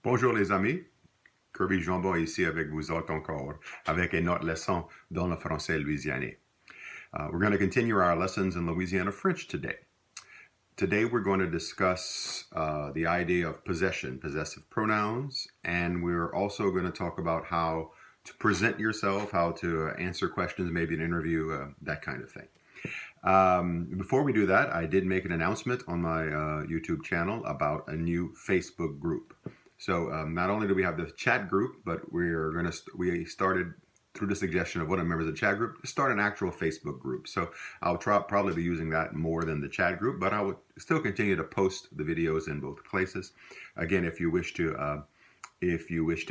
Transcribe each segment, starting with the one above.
Bonjour les amis, Kirby Jambon ici avec vous autres encore, avec une autre leçon dans le français louisianais. We're going to continue our lessons in Louisiana French today. Today we're going to discuss the idea of possession, possessive pronouns, and we're also going to talk about how to present yourself, how to answer questions, maybe an interview, that kind of thing. Before we do that, I did make an announcement on my YouTube channel about a new Facebook group. So not only do we have the chat group, but we started through the suggestion of one of the members of the chat group to start an actual Facebook group. So I'll probably be using that more than the chat group, but I would still continue to post the videos in both places. Again, if you wish to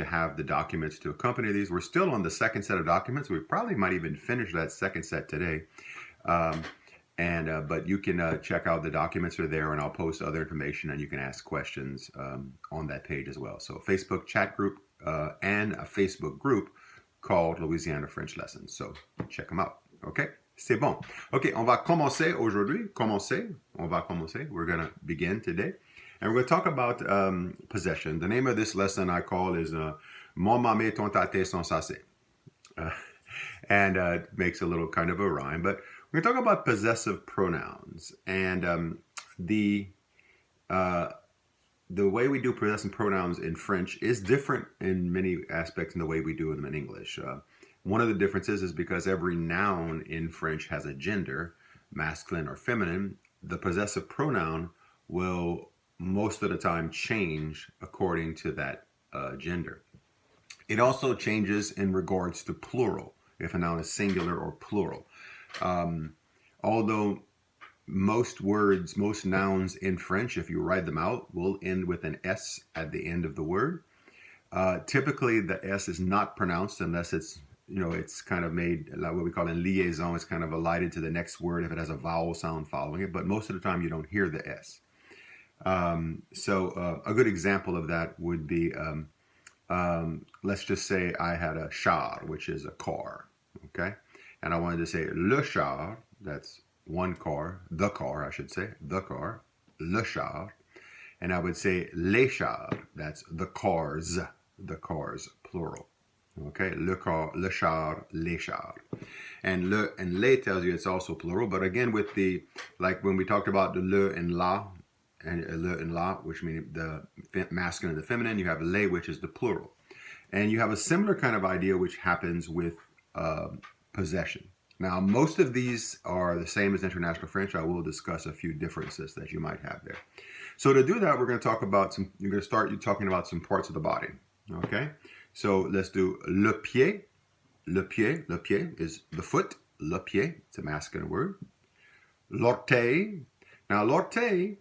have the documents to accompany these, we're still on the second set of documents. We probably might even finish that second set today. But you can check out the documents are there, and I'll post other information, and you can ask questions on that page as well. So Facebook chat group and a Facebook group called Louisiana French Lessons. So check them out. Okay? C'est bon. Okay, on va commencer aujourd'hui. On va commencer. We're going to begin today. And we're going to talk about possession. The name of this lesson I call is Mon mamé ton tate son sase. And it makes a little kind of a rhyme, but we're going to talk about possessive pronouns, and the way we do possessive pronouns in French is different in many aspects than the way we do them in English. One of the differences is because every noun in French has a gender, masculine or feminine. The possessive pronoun will most of the time change according to that gender. It also changes in regards to plural, if a noun is singular or plural. Although most nouns in French, if you write them out, will end with an S at the end of the word. Typically, the S is not pronounced unless it's kind of made like what we call in liaison. It's kind of elided to the next word if it has a vowel sound following it. But most of the time, you don't hear the S. So a good example of that would be, let's just say I had a char, which is a car. Okay. And I wanted to say le char, that's one car, the car, I should say, the car, le char. And I would say les chars, that's the cars, plural. Okay, le car, le char, les chars. And les tells you it's also plural, but again with the, like when we talked about the le and la, which mean the masculine and the feminine, you have les, which is the plural. And you have a similar kind of idea which happens with possession. Now, most of these are the same as International French. I will discuss a few differences that you might have there. So to do that, we're going to talk about you're going to start talking about some parts of the body. Okay? So let's do le pied. Le pied is the foot. Le pied, it's a masculine word. L'orteil. Now, l'orteil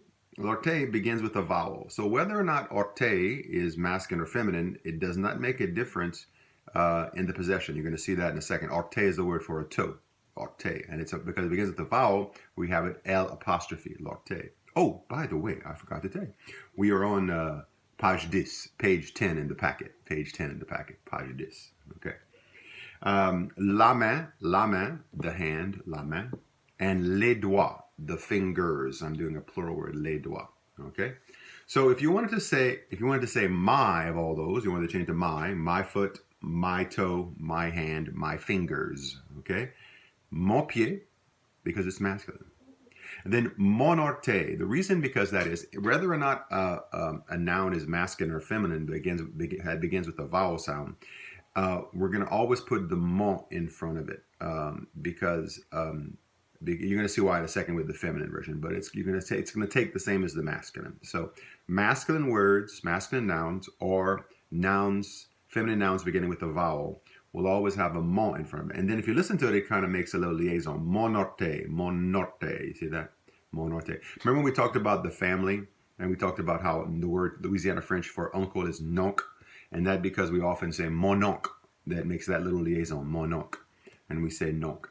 begins with a vowel. So whether or not orteil is masculine or feminine, it does not make a difference in the possession. You're going to see that in a second. Orteil is the word for a toe. Orteil. And it's because it begins with the vowel, we have it L apostrophe, l'orteil. Oh, by the way, I forgot to tell you. We are on page 10 in the packet. Page 10 in the packet. Page 10. Okay. La main, the hand, la main. And les doigts, the fingers. I'm doing a plural word, les doigts. Okay. So if you wanted to say my of all those, you wanted to change to my foot, my toe, my hand, my fingers. Okay. Mon pied, because it's masculine. And then mon orteil. The reason because that is, whether or not a noun is masculine or feminine, begins with a vowel sound, we're going to always put the mon in front of it because you're going to see why in a second with the feminine version, but it's going to take the same as the masculine. So masculine words, masculine nouns, or nouns, feminine nouns beginning with a vowel will always have a mon in front of it. And then if you listen to it, it kind of makes a little liaison. Mon orteil. You see that? Mon orteil. Remember when we talked about the family, and we talked about how the word Louisiana French for uncle is nonc, and that because we often say mon oncle, that makes that little liaison, mon oncle, and we say nonc.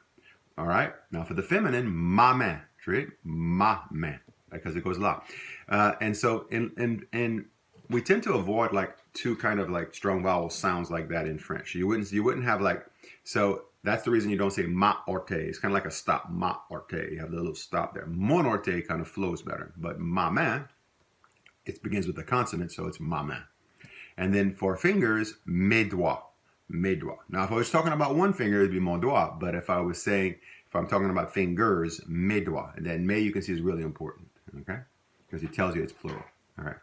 All right. Now for the feminine, ma main, right? Ma main, because it goes la. And so in we tend to avoid like two kind of like strong vowel sounds like that in French. You wouldn't have like, so that's the reason you don't say ma orteil. It's kind of like a stop, ma orteil. You have the little stop there. Mon orteil kind of flows better, but ma main, it begins with a consonant, so it's ma main. And then for fingers, mes doigts. Mes doigts. Now, if I was talking about one finger, it'd be mon doigt. But if I'm talking about fingers, mes doigts. And then mes, you can see, is really important, okay? Because it tells you it's plural. All right.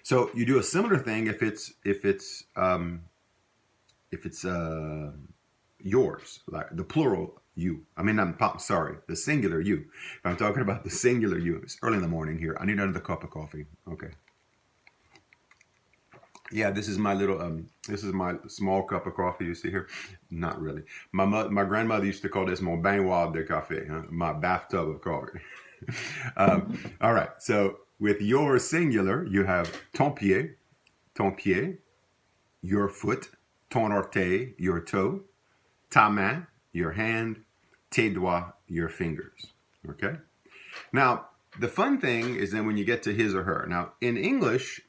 So you do a similar thing if it's yours, like the plural you. I mean, the singular you. If I'm talking about the singular you, it's early in the morning here. I need another cup of coffee. Okay. Yeah, this is my small cup of coffee you see here. Not really. My grandmother used to call this mon baignoire de café, huh? My bathtub of coffee. All right. So with your singular, you have ton pied, your foot, ton orteil, your toe, ta main, your hand, tes doigts, your fingers. Okay? Now, the fun thing is then when you get to his or her. Now, in English,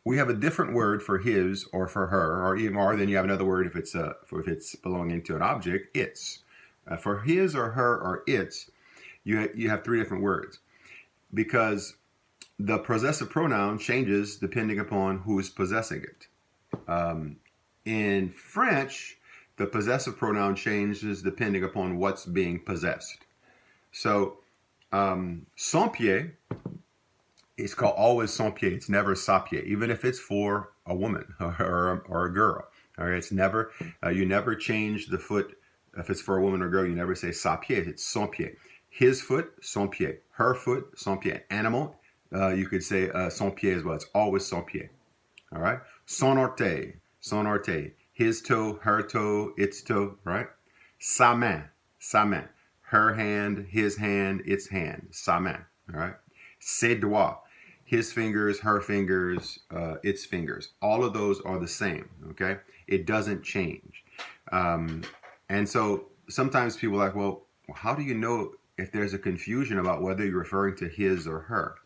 we have a different word for his or for her, or even more. Then you have another word if it's belonging to an object, its. For his or her or its, you have three different words because the possessive pronoun changes depending upon who's possessing it. In French, the possessive pronoun changes depending upon what's being possessed. So, son pied is called always son pied. It's never sa pied, even if it's for a woman or a girl. All right, it's never you never change the foot if it's for a woman or girl. You never say sa pied. It's son pied. His foot, son pied. Her foot, son pied. Animal, you could say son pied as well. It's always son pied. All right. Son orteil, son orteil. His toe, her toe, its toe. Right. Sa main, sa main. Her hand, his hand, its hand. Sa main. All right. Ses doigts. His fingers, her fingers, its fingers. All of those are the same. Okay. It doesn't change. And so sometimes people are like, well, how do you know if there's a confusion about whether you're referring to his or her?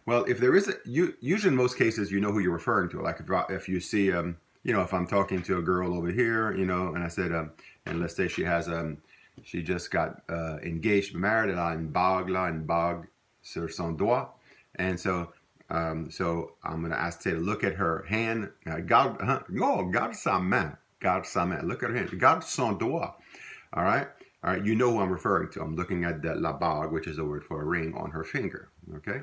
Well, if there is usually in most cases, you know who you're referring to. Like if you see, if I'm talking to a girl over here, and I said, and let's say she just got engaged, married, elle a une bague sur son doigt. And so I'm going to ask Tay to look at her hand. Garde sa main. Garde sa main. Look at her hand. Garde son doigt. All right. All right. You know who I'm referring to. I'm looking at la bague, which is a word for a ring on her finger. Okay.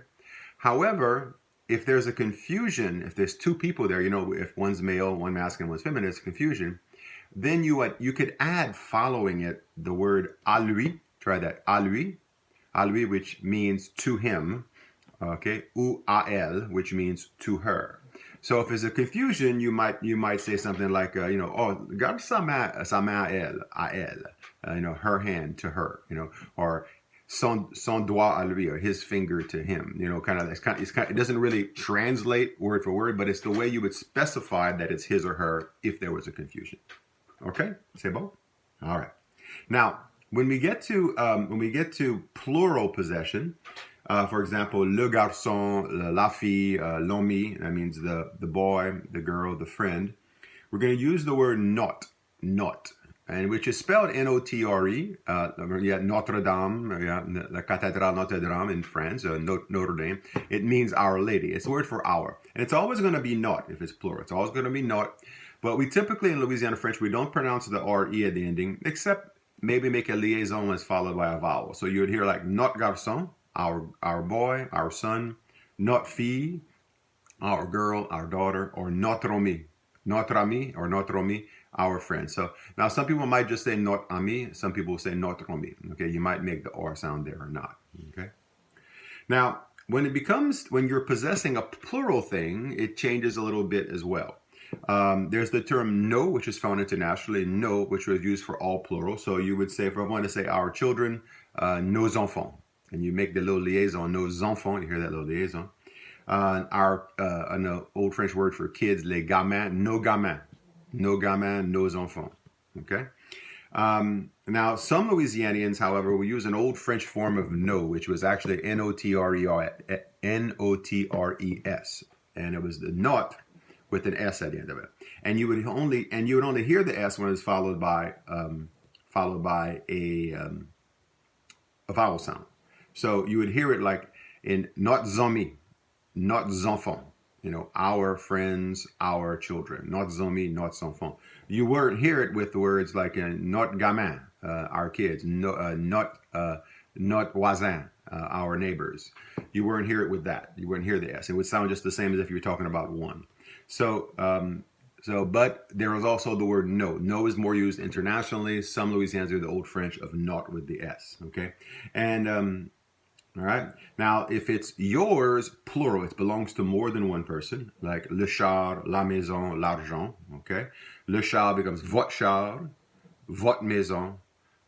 However, if there's a confusion, if there's two people there, if one's male, one masculine, one's feminine, it's confusion. Then you could add following it the word à lui. Try that. À lui, which means to him. Okay. Ou à elle, which means to her. So if there's a confusion, you might say something like, garde sa main à elle, her hand to her, or son doigt à lui, or his finger to him, it doesn't really translate word for word, but it's the way you would specify that it's his or her if there was a confusion. Okay, c'est bon? All right. Now, when we get to plural possession, for example, le garçon, la fille, l'ami, that means the boy, the girl, the friend. We're going to use the word not, and which is spelled N-O-T-R-E. Notre Dame, la cathédrale Notre Dame in France, Notre Dame. It means Our Lady. It's a word for our. And it's always going to be not if it's plural. It's always going to be not. But we typically in Louisiana French, we don't pronounce the R-E at the ending, except maybe make a liaison when it's followed by a vowel. So you would hear like notre garçon, our boy, our son, notre fille, our girl, our daughter, or notre ami or notre ami, our friend. So now some people might just say notre ami, some people will say notre ami. Okay, you might make the R sound there or not. Okay. Now, when you're possessing a plural thing, it changes a little bit as well. There's the term no, which is found internationally, no, which was used for all plural. So you would say, if I want to say our children, nos enfants. And you make the little liaison, nos enfants, you hear that little liaison. An old French word for kids, les gamins, nos gamins, nos enfants. Okay? Now, some Louisianians, however, will use an old French form of no, which was actually N-O-T-R-E-S. And it was the not with an S at the end of it. And you would only hear the S when it's followed by a vowel sound. So you would hear it like in not amis, not enfants, our friends, our children, notre amis, notre enfants. You won't hear it with words like notre gamin, our kids, notre voisin, our neighbors. You won't hear it with that. You wouldn't hear the S. It would sound just the same as if you were talking about one. But there is also the word no. No is more used internationally. Some Louisianans do the Old French of not with the S. Okay, and all right. Now, if it's yours, plural, it belongs to more than one person, like le char, la maison, l'argent. Okay, le char becomes votre char, votre maison,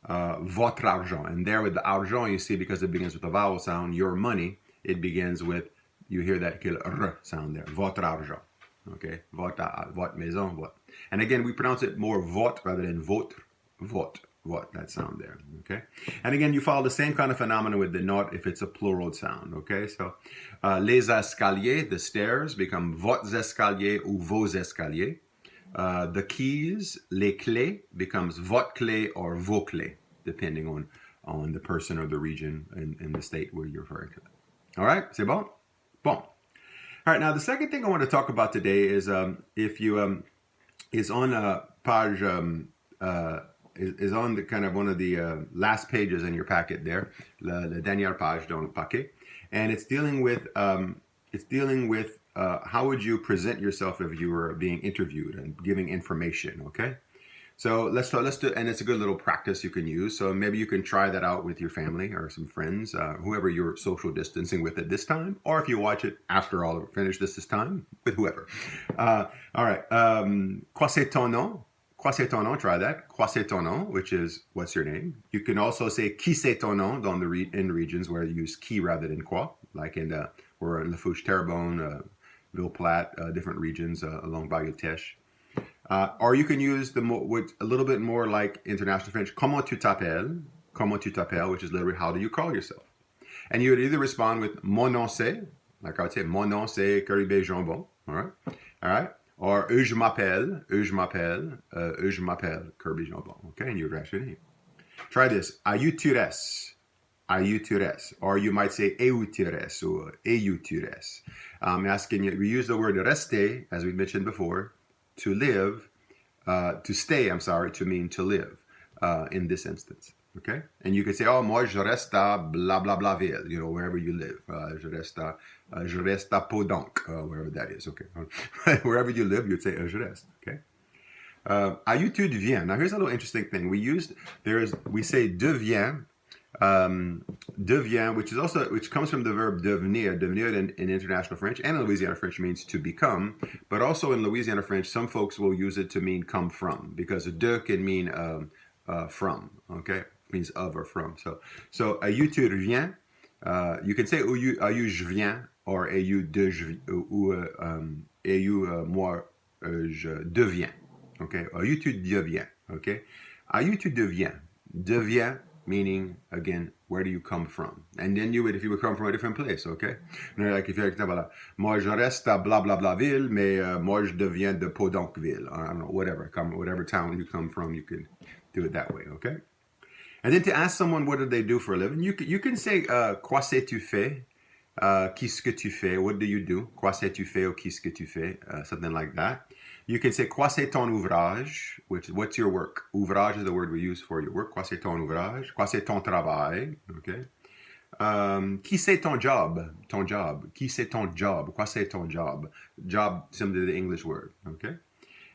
votre argent. And there with the argent, you see, because it begins with a vowel sound, your money, it begins with, you hear that r sound there, votre argent. Okay, votre maison, votre. And again, we pronounce it more votre rather than votre, votre. What that sound there, okay? And again, you follow the same kind of phenomenon with the not if it's a plural sound, okay? So, les escaliers, the stairs, become votre escaliers ou vos escaliers. The keys, les clés, becomes votre clé or vos clés, depending on the person or the region in the state where you're referring to. All right, c'est bon? Bon. All right, now the second thing I want to talk about today is if you is on page is on the kind of one of the last pages in your packet there, la dernière page dans le paquet, and it's dealing with how would you present yourself if you were being interviewed and giving information, okay? So let's do, and it's a good little practice you can use. So maybe you can try that out with your family or some friends, whoever you're social distancing with at this time, or if you watch it after all of finish this time with whoever. All right, quoi c'est ton nom? Quoi c'est ton nom? Try that. Quoi c'est ton nom? Which is what's your name. You can also say qui c'est ton nom in regions where you use qui rather than quoi, like in we're in Lafourche, Terrebonne, Ville Platte, different regions along Bayou Teche. Or you can use a little bit more like international French. Comment tu t'appelles? Comment tu t'appelles? Which is literally how do you call yourself? And you would either respond with mon nom c'est, like I would say mon nom c'est Caribé Jambon. All right. Or je m'appelle, Kirby Jambon. Okay, and you would your name. Try this. Aïu tu restes. Or you might say eu tu restes or eu tu restes. Asking you, we use the word rester, as we mentioned before, to live, to stay, to mean to live in this instance. Okay? And you could say, oh, moi, je reste à blah, blah, blah ville, wherever you live. Je reste à Podunk, wherever that is. Okay? Wherever you live, you'd say, je reste. Okay? Aïu tu deviens. Now, here's a little interesting thing. We say devient, devient, which comes from the verb devenir. Devenir in international French and in Louisiana French means to become, but also in Louisiana French, some folks will use it to mean come from, because de can mean from, okay? Means of or from. So aïu tu reviens, you can say aïu je viens, or aïu de je, ou aïu moi je deviens, okay? Aïu tu deviens, okay? Aïu tu deviens, meaning, again, where do you come from? And then if you would come from a different place, okay? Like if you're like, moi je reste à blah blah blah ville, mais moi je deviens de Podoncville. I don't know, whatever town you come from, you can do it that way, okay? And then to ask someone what do they do for a living, you can say quoi sais-tu fais? Qu'est-ce que tu fais? What do you do? Quoi sais-tu fais? Or qu'est-ce que tu fais? Something like that. You can say quoi c'est ton ouvrage? What's your work? Ouvrage is the word we use for your work. Quoi c'est ton ouvrage? Quoi c'est ton travail? Okay. Qui c'est ton job? Ton job. Qui c'est ton job? Quoi c'est ton job? Job, simply the English word. Okay.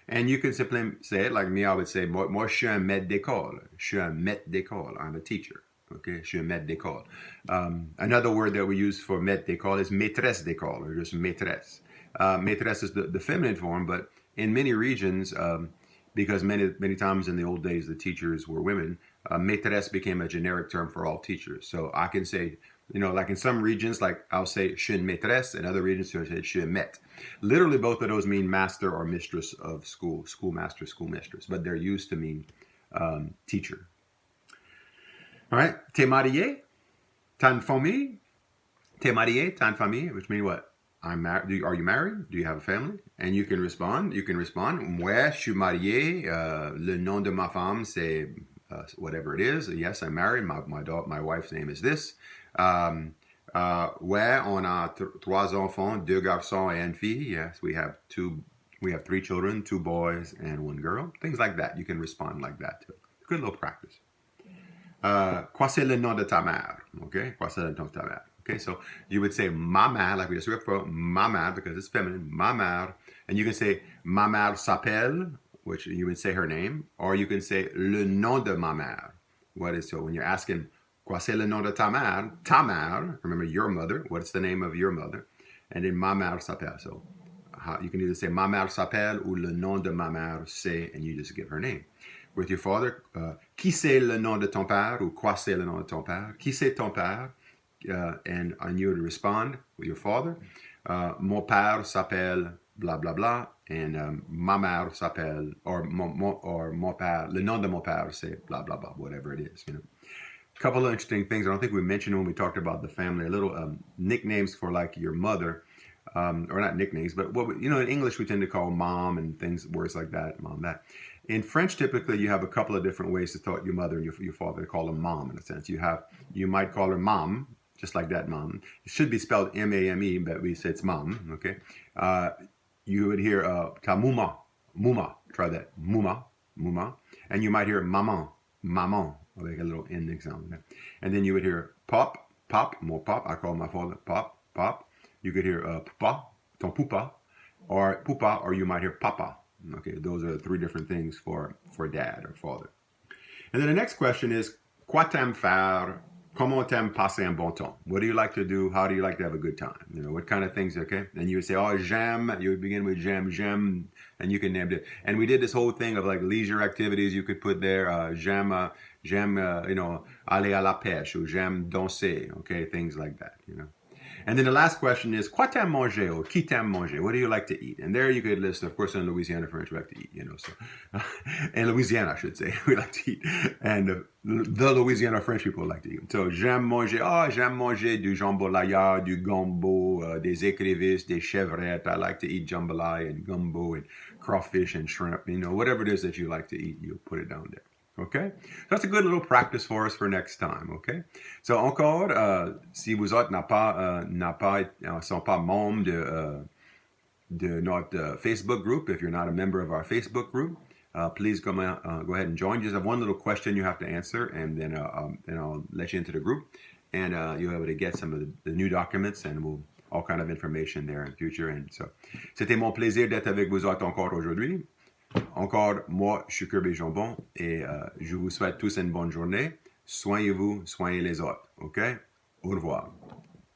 And you can simply say it like me. I would say, moi je suis un maître d'école. Je suis un maître d'école. I'm a teacher. Okay, je suis un maître d'école. Another word that we use for maître d'école is maîtresse d'école, or just maîtresse. Maîtresse is the feminine form, but in many regions, because many times in the old days the teachers were women, maîtresse became a generic term for all teachers. So I can say, like in some regions, like I'll say je suis une maîtresse, in other regions I'll say je suis un maître. Literally both of those mean master or mistress of school, schoolmaster, schoolmistress, but they're used to mean teacher. All right, t'es marié? T'as une famille? T'es marié? T'as une famille? Which means what? I'm married. Are you married? Do you have a family? And you can respond. Moi, je suis marié. Le nom de ma femme, c'est whatever it is. Yes, I'm married. My wife's name is this. Ouais, on a trois enfants, deux garçons et une fille. Yes, we have three children, two boys and one girl. Things like that. You can respond like that too. Good little practice. Quoi c'est le nom de ta mère? Okay, quoi c'est le nom de ta mère? Okay, so you would say ma mère, like we just read for ma mère because it's feminine, ma mère. And you can say ma mère s'appelle, which you would say her name, or you can say le nom de ma mère. What is so when you're asking quoi c'est le nom de ta mère, remember your mother, what's the name of your mother? And then ma mère s'appelle. So you can either say ma mère s'appelle or le nom de ma mère c'est, and you just give her name. With your father, qui c'est le nom de ton père ou quoi c'est le nom de ton père? Qui c'est ton père? And you would respond with your father. Mon père s'appelle blah blah blah, and ma mère s'appelle or mon père. Le nom de mon père c'est blah blah blah, whatever it is. You know, a couple of interesting things. I don't think we mentioned when we talked about the family. A little nicknames for like your mother. Or not nicknames, but in English we tend to call mom and things, words like that, mom, that. In French, typically you have a couple of different ways to talk your mother and your father. They call them mom in a sense. You might call her mom, just like that, mom. It should be spelled M-A-M-E, but we say it's mom. Okay. You would hear ta muma, muma. Try that, muma, muma, and you might hear maman, maman, like a little ending sound. Okay? And then you would hear pop, pop, more pop. I call my father pop, pop. You could hear papa, ton pupa, or you might hear papa. Okay, those are three different things for dad or father. And then the next question is, quoi t'aimes faire? Comment t'aimes passer un bon temps? What do you like to do? How do you like to have a good time? You know, what kind of things, okay? And you would say, oh, j'aime. You would begin with j'aime, and you can name it. And we did this whole thing of like leisure activities you could put there. J'aime, aller à la pêche, or j'aime danser, okay? Things like that, you know. And then the last question is, quoi t'aimes manger, or qui t'aime manger? What do you like to eat? And there you could list, of course, in Louisiana French, we like to eat, you know. So, in Louisiana, I should say, we like to eat. And the Louisiana French people like to eat. So, j'aime manger du jambalaya, du gumbo, des écrevisses, des chevrettes. I like to eat jambalaya and gumbo and crawfish and shrimp. You know, whatever it is that you like to eat, you put it down there. Okay? So that's a good little practice for us for next time. Okay? So encore, si vous autres sont pas membres de notre Facebook group, if you're not a member of our Facebook group, please go ahead and join. Just have one little question you have to answer, and then I'll let you into the group, and you'll be able to get some of the new documents, and all kind of information there in the future. And so, c'était mon plaisir d'être avec vous autres encore aujourd'hui. Encore, moi, je suis Kirby Jambon et je vous souhaite tous une bonne journée. Soignez-vous, soignez les autres. OK? Au revoir.